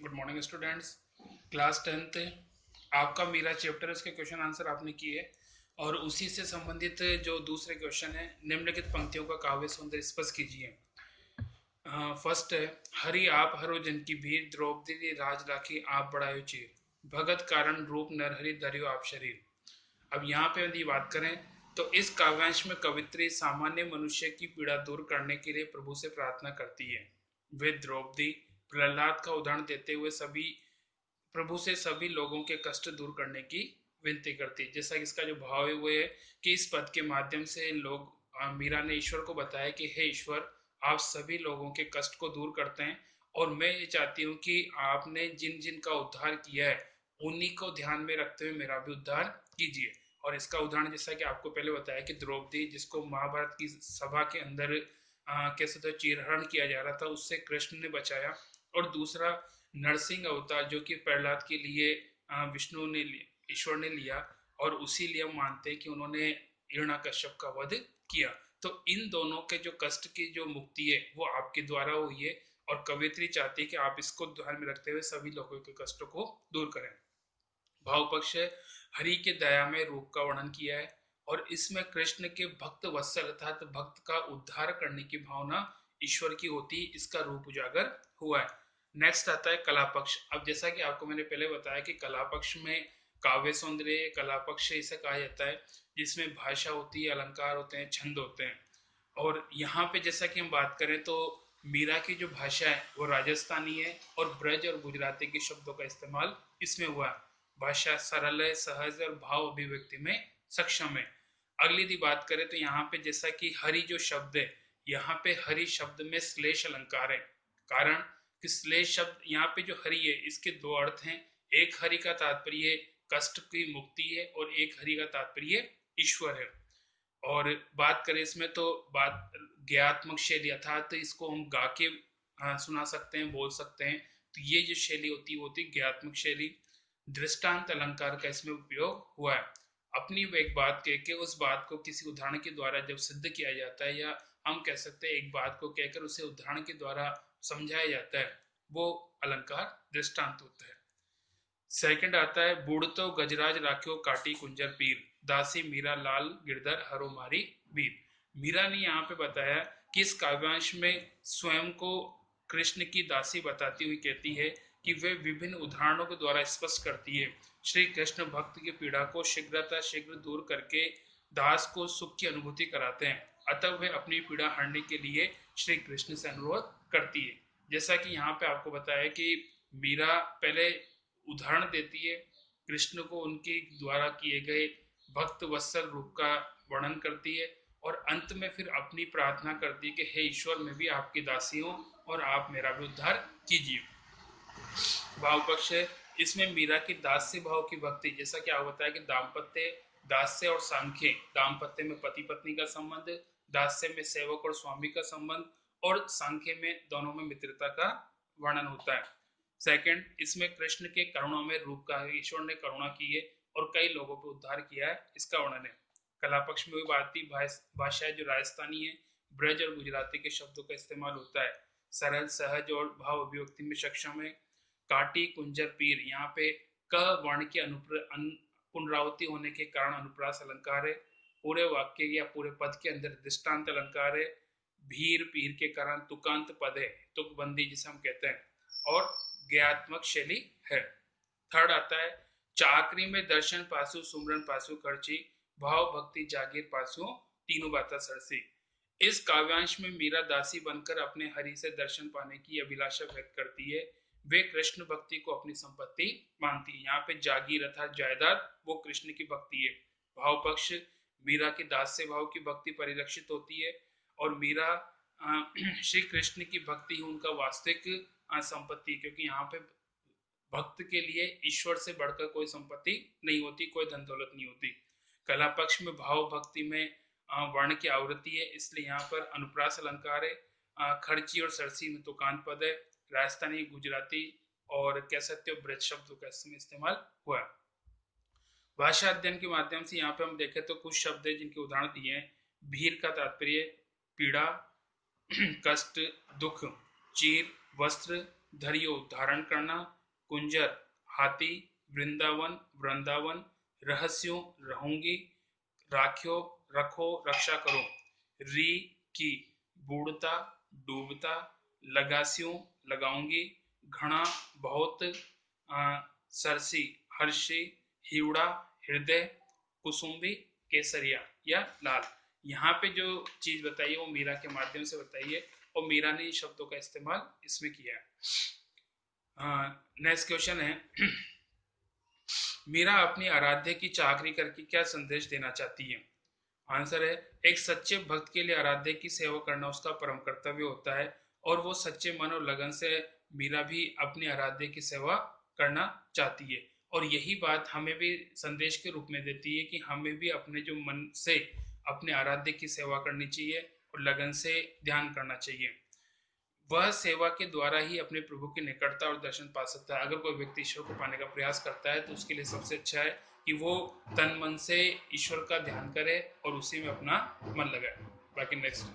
Good morning students. Class 10th आपका मेरा chapter इसके क्वेश्चन आंसर आपने किए और उसी से संबंधित जो दूसरे क्वेश्चन है, निम्नलिखित पंक्तियों का काव्य सौंदर्य स्पष्ट कीजिए। फर्स्ट है, हरि आप हरो जन की भीड़, द्रौपदी राज राखी आप बढ़ायो चीर, भगत कारण रूप नरहरि धरियो आप शरीर। अब यहाँ पे यदि बात करें तो इस काव्यांश में कवित्री सामान्य मनुष्य की पीड़ा दूर करने के लिए प्रभु से प्रार्थना करती है। वे द्रौपदी प्रहलाद का उदाहरण देते हुए सभी प्रभु से सभी लोगों के कष्ट दूर करने की विनती करती है। जैसा कि इसका जो भाव है वो है कि इस पद के माध्यम से लोग मीरा ने ईश्वर को बताया कि हे ईश्वर, आप सभी लोगों के कष्ट को दूर करते हैं और मैं ये चाहती हूँ कि आपने जिन जिन का उद्धार किया है उन्हीं को ध्यान में रखते हुए मेरा भी उद्धार कीजिए। और इसका उदाहरण जैसा कि आपको पहले बताया कि द्रौपदी, जिसको महाभारत की सभा के अंदर कैसे तो चीरहरण किया जा रहा था, उससे कृष्ण ने बचाया। और दूसरा नरसिंह अवतार जो कि प्रहलाद के लिए विष्णु ने ईश्वर ने लिया, और उसी लिए हम मानते हैं कि उन्होंने हिरण्यकश्यप का वध किया। तो इन दोनों के जो कष्ट की जो मुक्ति है वो आपके द्वारा हुई है और कवित्री चाहती है कि आप इसको ध्यान में रखते हुए सभी लोगों के कष्टों को दूर करें। भाव पक्ष है, हरि के दया में रूप का वर्णन किया है और इसमें कृष्ण के भक्त वत्सल अर्थात भक्त का उद्धार करने की भावना ईश्वर की होती है, इसका रूप उजागर हुआ है। नेक्स्ट आता है कला पक्ष। अब जैसा कि आपको मैंने पहले बताया कि कला पक्ष में काव्य सौंदर्य कला पक्ष इसे कहा जाता है, जिसमें भाषा होती है, अलंकार होते हैं, छंद होते हैं। और यहाँ पे जैसा कि हम बात करें तो मीरा की जो भाषा है वो राजस्थानी है और ब्रज और गुजराती के शब्दों का इस्तेमाल इसमें हुआ है। भाषा सरल है, सहज और भाव अभिव्यक्ति में सक्षम है। अगली की बात करें तो यहाँ पे जैसा कि हरि जो शब्द है, यहाँ पे हरि शब्द में श्लेष अलंकार है। कारण कि श्लेष शब्द यहाँ पे जो हरि है इसके दो अर्थ हैं। एक हरि का तात्पर्य कष्ट की मुक्ति है और एक हरि का तात्पर्य ईश्वर है। और बात करें इसमें तो बात ज्ञात्मक शैली अर्थात इसको हम गा के सुना सकते हैं, बोल सकते हैं। तो ये जो शैली होती है वो होती है ज्ञात्मक शैली। दृष्टांत अलंकार का इसमें उपयोग हुआ है। अपनी एक बात कह के उस बात को किसी उदाहरण के द्वारा जब सिद्ध किया जाता है, या हम कह सकते हैं एक बात को कहकर उसे उदाहरण के द्वारा समझाया जाता है, वो अलंकार दृष्टांत होता है। सेकंड आता है, बूढ़तो गजराज राख्यो काटी कुंजर पीर, दासी मीरा लाल गिरधर हरो मारी वीर। मीरा ने यहाँ पे बताया कि इस काव्यांश में स्वयं को कृष्ण की दासी बताती हुई कहती है कि वे विभिन्न उदाहरणों के द्वारा स्पष्ट करती है श्री कृष्ण भक्त की पीड़ा को शीघ्रता शीघ्र दूर करके दास को सुख की अनुभूति कराते हैं। अतः वे अपनी पीड़ा हरने के लिए श्री कृष्ण से अनुरोध करती है। जैसा कि यहाँ पे आपको बताया कि मीरा पहले उदाहरण देती है, कृष्ण को उनके द्वारा किए गए भक्त वत्सल रूप का वर्णन करती है और अंत में फिर अपनी प्रार्थना करती है कि हे ईश्वर, मैं भी आपकी दासी हूँ और आप मेरा भी उद्धार कीजिए। भाव पक्ष है, इसमें मीरा की दास्य भाव की भक्ति, जैसा कि आप बताया कि दाम्पत्य दास्य और सांख्य, दाम्पत्य में पति पत्नी का संबंध, दास्य में सेवक और स्वामी का संबंध, और सांख्य में दोनों में मित्रता का वर्णन होता है। सेकंड, इसमें कृष्ण के करुणा में रूप का है, ईश्वर ने करुणा की है और कई लोगों को उद्धार किया है, इसका वर्णन है। कला पक्ष में भी भारतीय भाषा जो राजस्थानी है, ब्रज और गुजराती के शब्दों का इस्तेमाल होता है, सरल सहज और भाव अभिव्यक्ति में सक्षम है। काटी कुंजर पीर, यहाँ पे क वर्ण की पुनरावृत्ति होने के कारण अनुप्रास अलंकार है। पूरे वाक्य या पूरे पद के अंदर दृष्टांत अलंकार है। भीर पीर के कारण तुकांत पद है, तुकबंदी जिसे हम कहते हैं, और ज्ञात्मक शैली है। थर्ड आता है, चाकरी में दर्शन पासु सुमरन पासु खर्ची, भाव भक्ति जागीर पासु तीनों बाता सरसी। इस काव्यांश में मीरा दासी बनकर अपने हरि से दर्शन पाने की अभिलाषा व्यक्त करती है। वे कृष्ण भक्ति को अपनी संपत्ति मानती है। यहाँ पे जागीर अर्थात जायदाद वो कृष्ण की भक्ति है। भाव पक्ष, मीरा की दास्य भाव की भक्ति परिलक्षित होती है और मीरा श्री कृष्ण की भक्ति ही उनका वास्तविक संपत्ति, क्योंकि यहाँ पे भक्त के लिए ईश्वर से बढ़कर कोई संपत्ति नहीं होती, कोई धन दौलत नहीं होती। कला पक्ष में भाव भक्ति में वर्ण की आवृत्ति है, इसलिए यहाँ पर अनुप्रास अलंकार है। खर्ची और सरसी में तुकांत पद है। राजस्थानी, गुजराती और कह सकते हो ब्रज शब्दों का इसमें इस्तेमाल हुआ है। भाषा अध्ययन के माध्यम से यहाँ पे हम देखें तो कुछ शब्द है जिनके उदाहरण दिए हैं। भीर का तात्पर्य पीड़ा, कष्ट, दुख, चीर वस्त्र, धरियो धारण करना, कुंजर हाथी, वृंदावन वृंदावन, रहस्यों रहूंगी, राख्यो रखो रक्षा करो, री की बूढ़ता डूबता, लगास्यों लगाऊंगी, घना बहुत, सरसी हर्षी, हिवड़ा हृदय, कुसुम्बी केसरिया या लाल। यहाँ पे जो चीज बताइए वो मीरा के माध्यम से बताइए और मीरा ने इन शब्दों का इस्तेमाल इसमें किया है। नेक्स्ट क्वेश्चन है मीरा अपनी आराध्य की चाकरी करके क्या संदेश देना चाहती है। आंसर है एक सच्चे भक्त के लिए आराध्य की सेवा करना उसका परम कर्तव्य होता है और वो सच्चे मन और लगन से मीरा भी अपनी आराध्य की सेवा करना चाहती है और यही बात हमें भी संदेश के रूप में देती है कि हमें भी अपने जो मन से अपने आराध्य की सेवा करनी चाहिए और लगन से ध्यान करना चाहिए। वह सेवा के द्वारा ही अपने प्रभु की निकटता और दर्शन पा सकता है। अगर कोई व्यक्ति ईश्वर को पाने का प्रयास करता है तो उसके लिए सबसे अच्छा है कि वो तन मन से ईश्वर का ध्यान करे और उसी में अपना मन लगाए। बाकी नेक्स्ट